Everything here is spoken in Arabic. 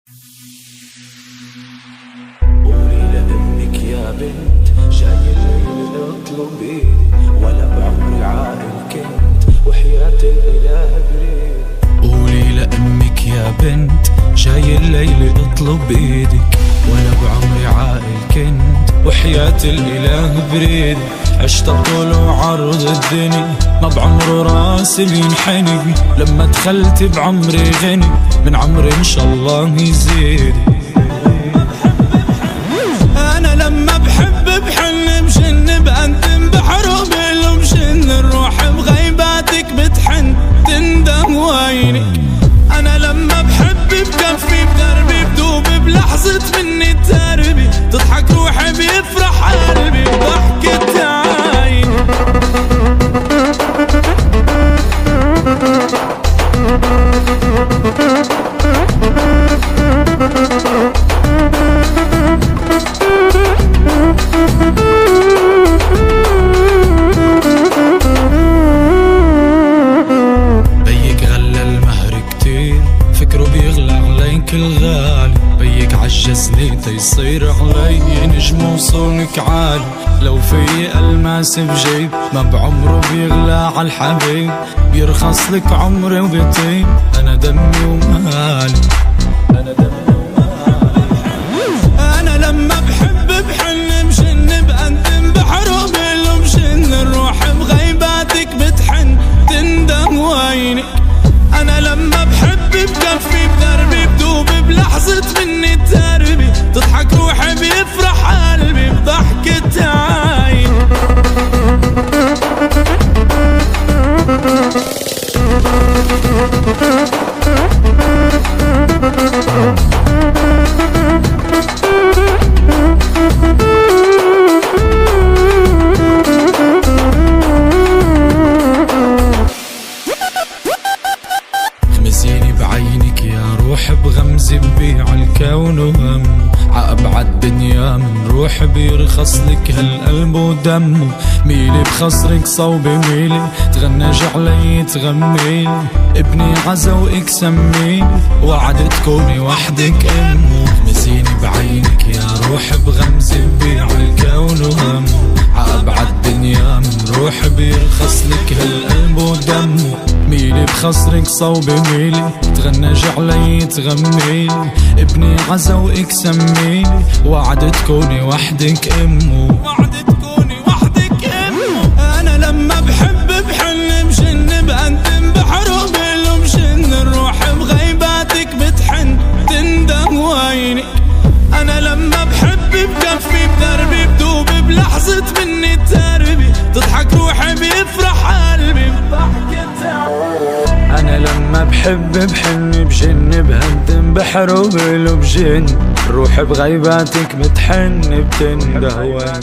قولي لأمك يا بنت جاي الليل اطلب ايدي ولا بعمري عاقل كنت وحياة الإله بريد. قولي لأمك يا بنت جاي الليل اطلب ايدك ولا بعمري عاقل كنت وحياة الإله بريد. عشت طول وعرض الدنيا ما بعمره راسي بينحني، لما دخلت بعمري غني من عمري إن شاء الله يزيد. أنا لما بحب بحن بجن بقدم بحرق بقلب جن، الروح بغيباتك بتحن تندم وينك. أنا لما بحب بكفي بدربي بدوب بلحظة مني تربي، تضحك روحي بيفرح قلبي بضحكة عين. الغالي بيك عجزني تيصير علي نجم وصونك عالي. لو في الماس بجيب ما بعمره بيغلى عالحبيب، بيرخص لك عمري وبيطيب. انا دمي ومالي، انا دمي ومالي. انا لما بحب بحن بجن بقدم بحرق بقلب جن، الروح بغيباتك بتحن تندم وينك. انا لما بحب بكفي بدربي بدوب بلحظة مني تربي، تضحك روحي بيفرح قلبي بضحكة عين. خمسيني بعينك يا روح بغمزة ببيع الكون وهم، عأبعد دنيا من روح بيرخص لك هالقلب ودمه. ميلي بخصرك صوبي ميلي تغنج علي تغميلي، ابني عزوقك سميلي وعد تكوني وحدك امه. خمسيني بعينك يا روح بغمزة ببيع الكون وهم، عأبعد دنيا من روح بيرخص لك هالقلب ودمه. ميلي بخصرك صوبي ميلي تغنج علي تغميلي، ابني عزوقك سميلي وعد تكوني وحدك امه. وعد تكوني وحدك امه. انا لما بحب بحن بجن بقدم بحرق بقلب جن، الروح بغيباتك بتحن تندم وينك. انا لما بحب بكفي بدربي بدوب بلحظة مني تربي، تضحك روحي بيفرح قلبي بضحكة عين. أنا لما بحب بحن بجن بهدم بحر وبقلب جن، الروح بغيباتك بتحن بتندهوان.